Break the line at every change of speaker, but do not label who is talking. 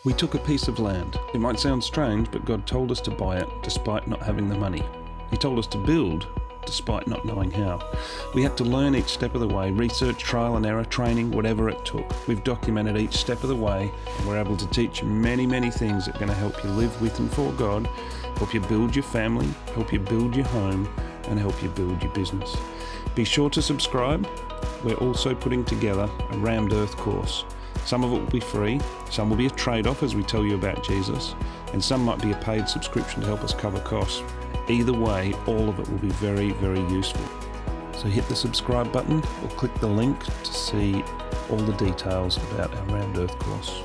We took a piece of land. It might sound strange, but God told us to buy it despite not having the money. He told us to build despite not knowing how. We had to learn each step of the way, research, trial and error, training, whatever it took. We've documented each step of the way, and we're able to teach you many, many things that are going to help you live with and for God, help you build your family, help you build your home, and help you build your business. Be sure to subscribe. We're also putting together a Rammed Earth course. Some of it will be free, some will be a trade-off as we tell you about Jesus, and some might be a paid subscription to help us cover costs. Either way, all of it will be very, very useful. So hit the subscribe button or click the link to see all the details about our Rammed Earth course.